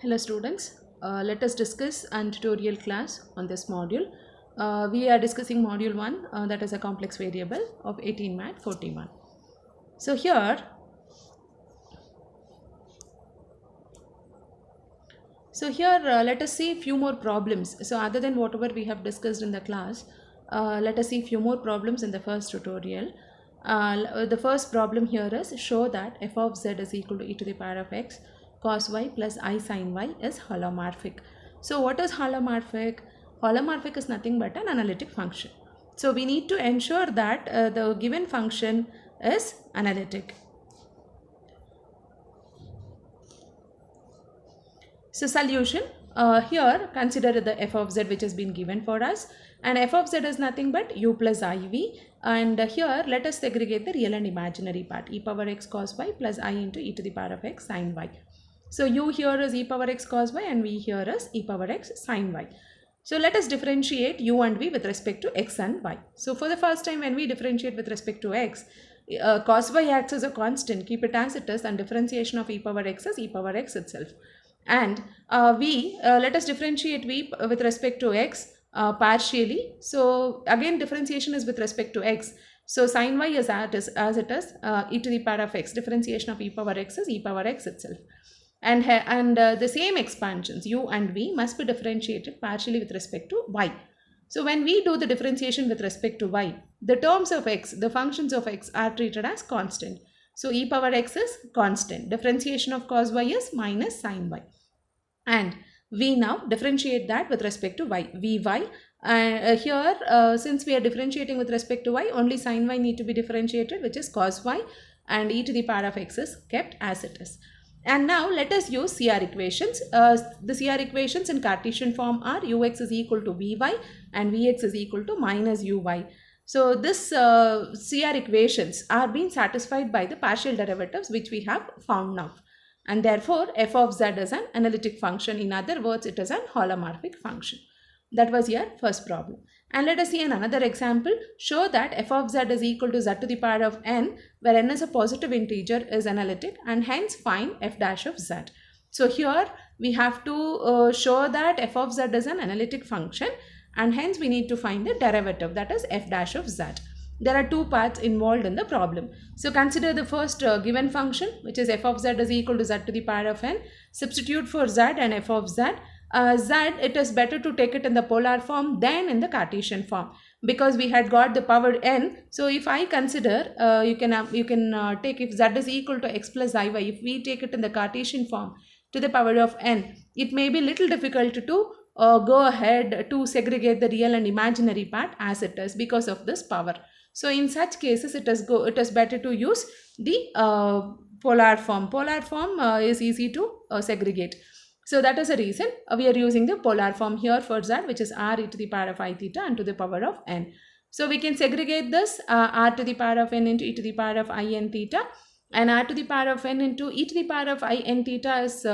Hello students, let us discuss an tutorial class on this module. We are discussing module 1 that is a complex variable of 18 Mat 41. So here let us see few more problems. So other than whatever we have discussed in the class, let us see few more problems in the first tutorial. The first problem here is show that f of z is equal to e to the power of x cos y plus I sin y is holomorphic. So what is holomorphic? Holomorphic is nothing but an analytic function. So we need to ensure that the given function is analytic. So solution, here consider the f of z which has been given for us, and f of z is nothing but u plus iv, and here let us segregate the real and imaginary part, e power x cos y plus I into e to the power of x sin y. So u here is e power x cos y and v here is e power x sin y. So let us differentiate u and v with respect to x and y. So for the first time when we differentiate with respect to x, cos y acts as a constant, keep it as it is, and differentiation of e power x is e power x itself. And let us differentiate v with respect to x partially. So again differentiation is with respect to x. So sin y is as it is e to the power of x. Differentiation of e power x is e power x itself. And the same expansions u and v must be differentiated partially with respect to y. So when we do the differentiation with respect to y, the terms of x, the functions of x are treated as constant. So e power x is constant. Differentiation of cos y is minus sin y. And we now differentiate that with respect to y. Vy, here since we are differentiating with respect to y, only sin y need to be differentiated, which is cos y, and e to the power of x is kept as it is. And now let us use CR equations. The CR equations in Cartesian form are ux is equal to vy and vx is equal to minus uy. So this CR equations are being satisfied by the partial derivatives which we have found now. And therefore f of z is an analytic function. In other words, it is an holomorphic function. That was your first problem. And let us see another example. Show that f of z is equal to z to the power of n, where n is a positive integer, is analytic, and hence find f dash of z. So here we have to show that f of z is an analytic function, and hence we need to find the derivative, that is f dash of z. There are two parts involved in the problem. So consider the first given function, which is f of z is equal to z to the power of n. Substitute for z and f of z. Z, it is better to take it in the polar form than in the Cartesian form, because we had got the power n. So if I consider, you can take, if z is equal to x plus iy, if we take it in the Cartesian form to the power of n, it may be little difficult to go ahead to segregate the real and imaginary part as it is because of this power. So in such cases, it is better to use the polar form. Polar form is easy to segregate. So that is the reason we are using the polar form here for z, which is r e to the power of I theta and to the power of n. So we can segregate this r to the power of n into e to the power of I n theta, and r to the power of n into e to the power of I n theta is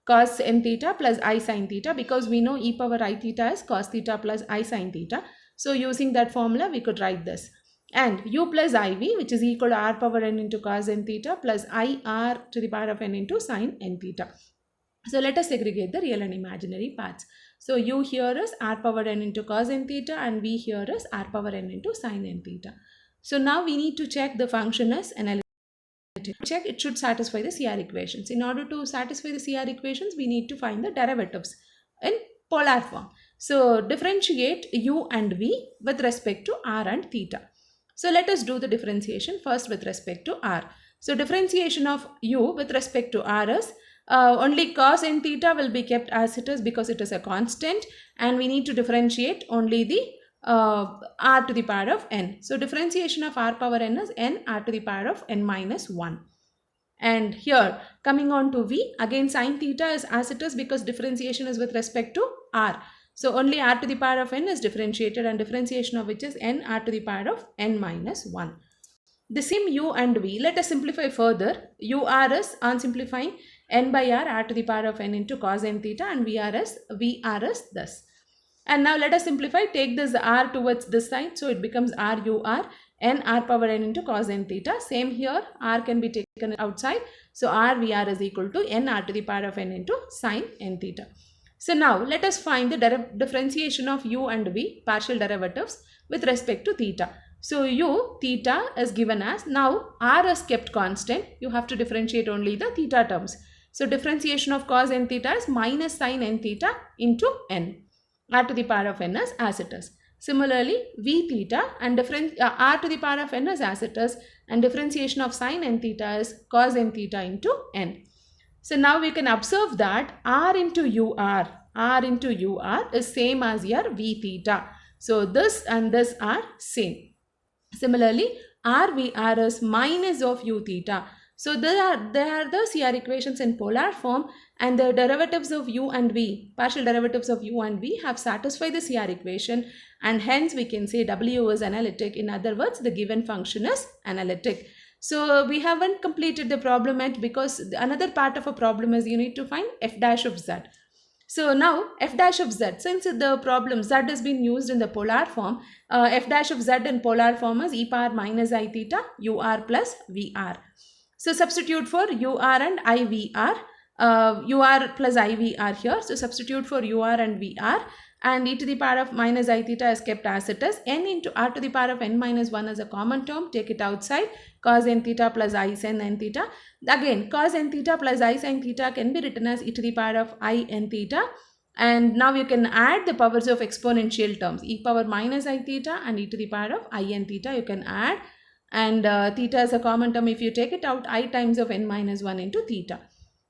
cos n theta plus I sin theta, because we know e power I theta is cos theta plus I sin theta. So using that formula, we could write this. And u plus iv, which is equal to r power n into cos n theta plus I r to the power of n into sin n theta. So let us segregate the real and imaginary parts. So u here is r power n into cos n theta and v here is r power n into sin n theta. So now we need to check the function as analytic. Check it should satisfy the CR equations. In order to satisfy the CR equations, we need to find the derivatives in polar form. So differentiate u and v with respect to r and theta. So let us do the differentiation first with respect to r. So differentiation of u with respect to r is only cos n theta will be kept as it is because it is a constant, and we need to differentiate only the r to the power of n. So differentiation of r power n is n r to the power of n minus 1. And here coming on to v, again sin theta is as it is because differentiation is with respect to r. So only r to the power of n is differentiated, and differentiation of which is n r to the power of n minus 1. The same u and v, let us simplify further. U r is, on simplifying, n by r to the power of n into cos n theta, and v r is this. And now let us simplify, take this r towards this side, so it becomes r u r. n r power n into cos n theta. Same here, r can be taken outside. So r VR is equal to n r to the power of n into sin n theta. So now let us find the differentiation of u and v, partial derivatives, with respect to theta. So u theta is given as, now r is kept constant, you have to differentiate only the theta terms. So differentiation of cos n theta is minus sin n theta into n, r to the power of n is as it is. Similarly, v theta and r to the power of n is as it is, and differentiation of sin n theta is cos n theta into n. So now we can observe that r into ur is same as your v theta. So this and this are same. Similarly, r VR is minus of u theta. So there are those CR equations in polar form, and the derivatives of u and v, partial derivatives of u and v, have satisfied the CR equation, and hence we can say w is analytic. In other words, the given function is analytic. So we haven't completed the problem yet, because another part of a problem is you need to find f dash of z. So now f dash of z, since the problem z has been used in the polar form, f dash of z in polar form is e power minus I theta ur plus vr. So substitute for ur and ivr, ur plus ivr here. So substitute for ur and vr, and e to the power of minus I theta is kept as it is. N into r to the power of n minus 1 is a common term, take it outside. Cos n theta plus I sin n theta. Again, cos n theta plus I sin theta can be written as e to the power of I n theta. And now you can add the powers of exponential terms, e power minus I theta and e to the power of I n theta you can add. And theta is a common term. If you take it out, I times of n minus 1 into theta.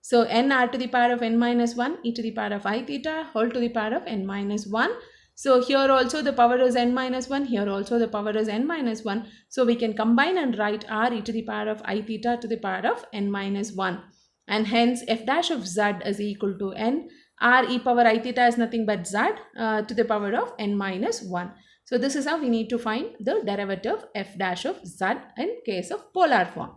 So n r to the power of n minus 1 e to the power of I theta whole to the power of n minus 1. So here also the power is n minus 1, here also the power is n minus 1. So we can combine and write r e to the power of I theta to the power of n minus 1. And hence f dash of z is equal to n. R e power I theta is nothing but z to the power of n minus 1. So this is how we need to find the derivative f dash of z in case of polar form.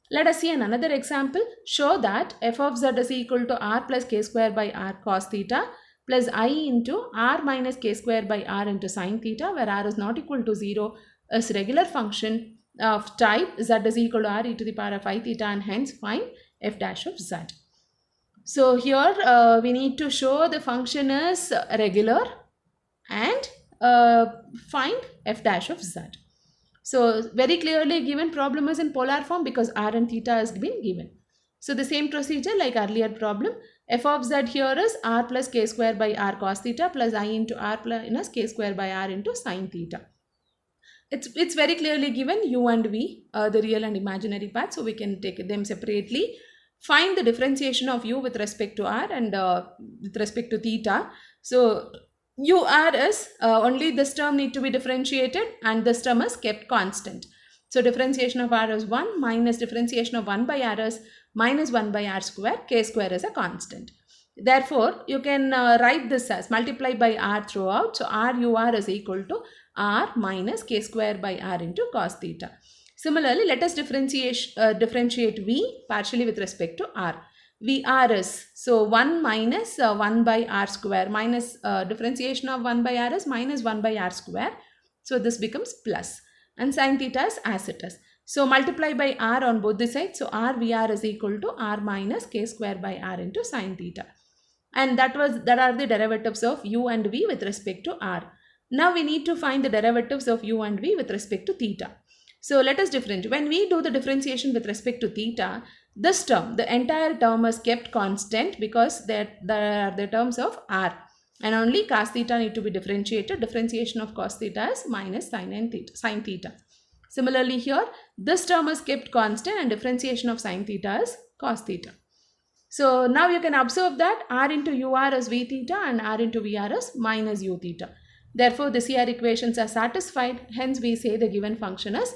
Let us see another example. Show that f of z is equal to r plus k square by r cos theta plus I into r minus k square by r into sin theta, where r is not equal to 0, is regular function of type z is equal to r e to the power of I theta, and hence find f dash of z. So here we need to show the function is regular and find f dash of z. So very clearly given problem is in polar form because r and theta has been given. So the same procedure like earlier problem, f of z here is r plus k square by r cos theta plus I into r plus k square by r into sin theta. It's very clearly given u and v, the real and imaginary part, so we can take them separately. Find the differentiation of u with respect to r and with respect to theta. So ur is only this term need to be differentiated and this term is kept constant. So differentiation of r is 1 minus differentiation of 1 by r is minus 1 by r square, k square is a constant. Therefore, you can write this as multiply by r throughout. So r ur is equal to r minus k square by r into cos theta. Similarly, let us differentiate v partially with respect to r. Vr is, so 1 minus 1 by r square minus differentiation of 1 by r is minus 1 by r square. So this becomes plus, and sin theta is as it is. So multiply by r on both the sides. So r Vr is equal to r minus k square by r into sin theta. And that are the derivatives of u and v with respect to r. Now we need to find the derivatives of u and v with respect to theta. So let us differentiate. When we do the differentiation with respect to theta, this term, the entire term is kept constant because there are the terms of r, and only cos theta need to be differentiated. Differentiation of cos theta is minus sin theta. Similarly here, this term is kept constant and differentiation of sin theta is cos theta. So now you can observe that r into ur is v theta and r into vr is minus u theta. Therefore, the CR equations are satisfied. Hence, we say the given function is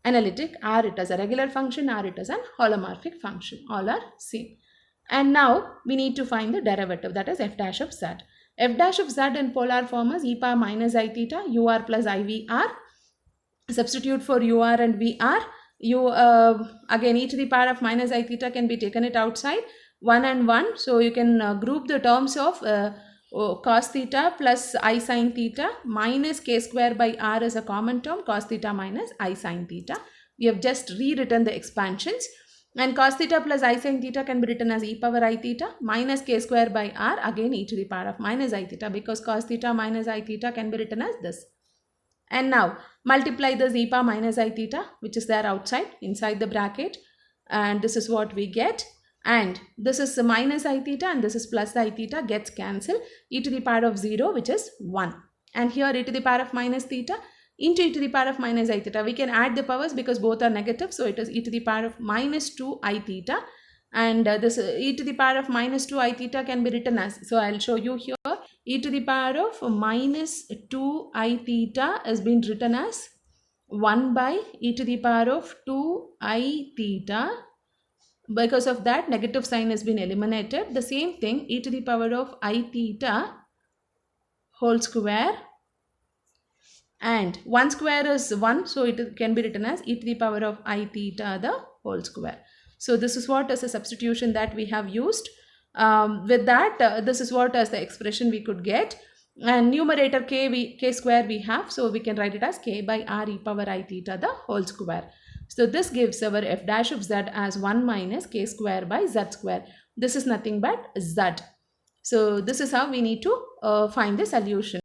analytic. R it is a regular function, R it is an holomorphic function. All are same. And now we need to find the derivative, that is f dash of z. F dash of z in polar form is e power minus I theta ur plus ivr. Substitute for ur and vr. Again e to the power of minus I theta can be taken it outside. 1 and 1. So you can group the terms of cos theta plus I sin theta minus k square by r is a common term, cos theta minus I sin theta. We have just rewritten the expansions, and cos theta plus I sin theta can be written as e power I theta minus k square by r, again e to the power of minus I theta, because cos theta minus I theta can be written as this. And now multiply this e power minus I theta, which is there outside inside the bracket, and this is what we get. And this is minus I theta and this is plus I theta, gets cancelled, e to the power of 0, which is 1. And here e to the power of minus theta into e to the power of minus I theta. We can add the powers because both are negative. So it is e to the power of minus 2 I theta. And this e to the power of minus 2 I theta can be written as, so I'll show you here, e to the power of minus 2 I theta is being written as 1 by e to the power of 2 I theta. Because of that, negative sign has been eliminated. The same thing, e to the power of I theta whole square, and 1 square is 1, so it can be written as e to the power of I theta the whole square. So this is what as a substitution that we have used. With that, this is what as the expression we could get. And numerator k square we have, so we can write it as k by r e power I theta the whole square. So this gives our f dash of z as 1 minus k square by z square. This is nothing but z. So this is how we need to find the solution.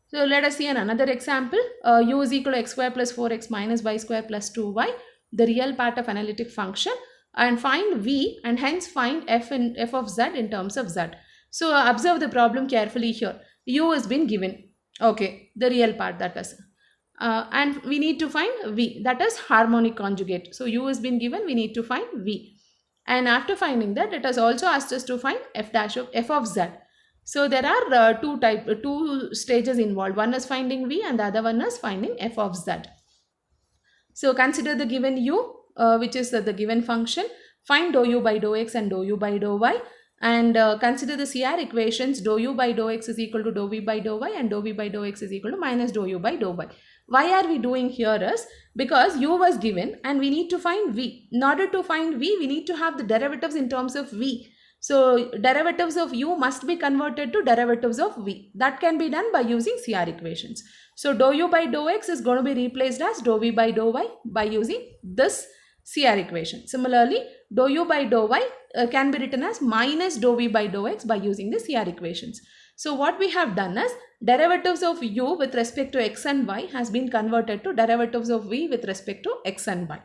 So let us see another example. U is equal to x square plus 4x minus y square plus 2y, the real part of analytic function, and find v, and hence find f of z in terms of z. So observe the problem carefully here. U has been given. Okay, the real part, that is. And we need to find v, that is harmonic conjugate. So u has been given, we need to find v. And after finding that, it has also asked us to find f dash of f of z. So there are two stages involved. One is finding v and the other one is finding f of z. So consider the given u, which is the given function. Find dou u by dou x and dou u by dou y. And consider the CR equations. Dou u by dou x is equal to dou v by dou y, and dou v by dou x is equal to minus dou u by dou y. Why are we doing here is because u was given and we need to find v. In order to find v, we need to have the derivatives in terms of v. So derivatives of u must be converted to derivatives of v. That can be done by using CR equations. So dou u by dou x is going to be replaced as dou v by dou y by using this CR equation. Similarly, dou u by dou y can be written as minus dou v by dou x by using the CR equations. So what we have done is derivatives of u with respect to x and y has been converted to derivatives of v with respect to x and y.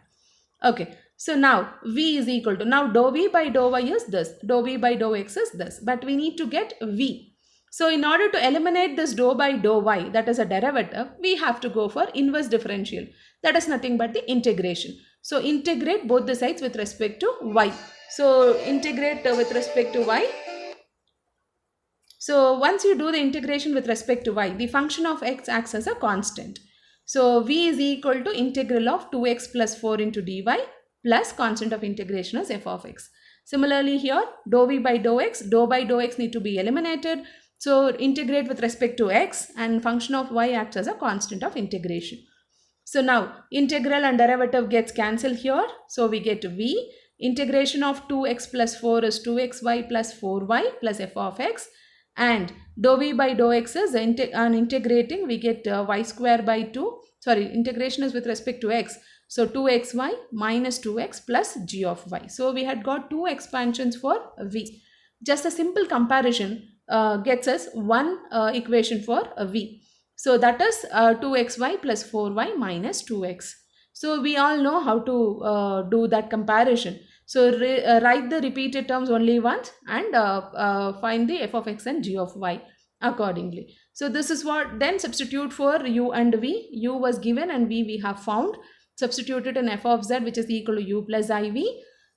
Okay, so now v is equal to, now dou v by dou y is this, dou v by dou x is this, but we need to get v. So in order to eliminate this dou by dou y, that is a derivative, we have to go for inverse differential. That is nothing but the integration. So integrate both the sides with respect to y. So integrate with respect to y. So once you do the integration with respect to y, the function of x acts as a constant. So v is equal to integral of 2x plus 4 into dy plus constant of integration as f of x. Similarly here, dou v by dou x need to be eliminated. So integrate with respect to x, and function of y acts as a constant of integration. So now integral and derivative gets cancelled here. So we get v. Integration of 2x plus 4 is 2xy plus 4y plus f of x. And dou v by dou x is integrating, we get y square by 2. Sorry, integration is with respect to x. So 2xy minus 2x plus g of y. So we had got two expansions for v. Just a simple comparison gets us one equation for v. So that is 2xy plus 4y minus 2x. So we all know how to do that comparison. So write the repeated terms only once and find the f of x and g of y accordingly. So this is what, then substitute for u and v. U was given and v we have found. Substituted in f of z, which is equal to u plus iv,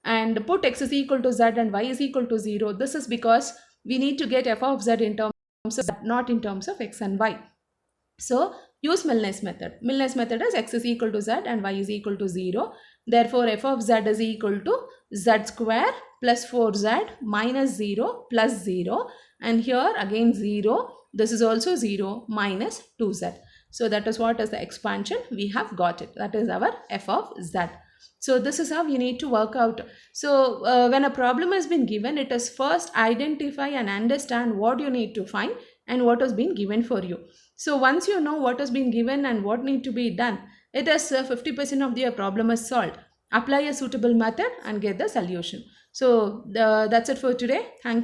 and put x is equal to z and y is equal to 0. This is because we need to get f of z in terms of z, not in terms of x and y. So use Milnes method. Milnes method is x is equal to z and y is equal to 0. Therefore, f of z is equal to z square plus 4z minus 0 plus 0. And here again 0. This is also 0 minus 2z. So that is what is the expansion. We have got it. That is our f of z. So this is how you need to work out. So when a problem has been given, it is first identify and understand what you need to find and what has been given for you. So once you know what has been given and what need to be done, it is 50% of the problem is solved. Apply a suitable method and get the solution. So that's it for today. Thank you.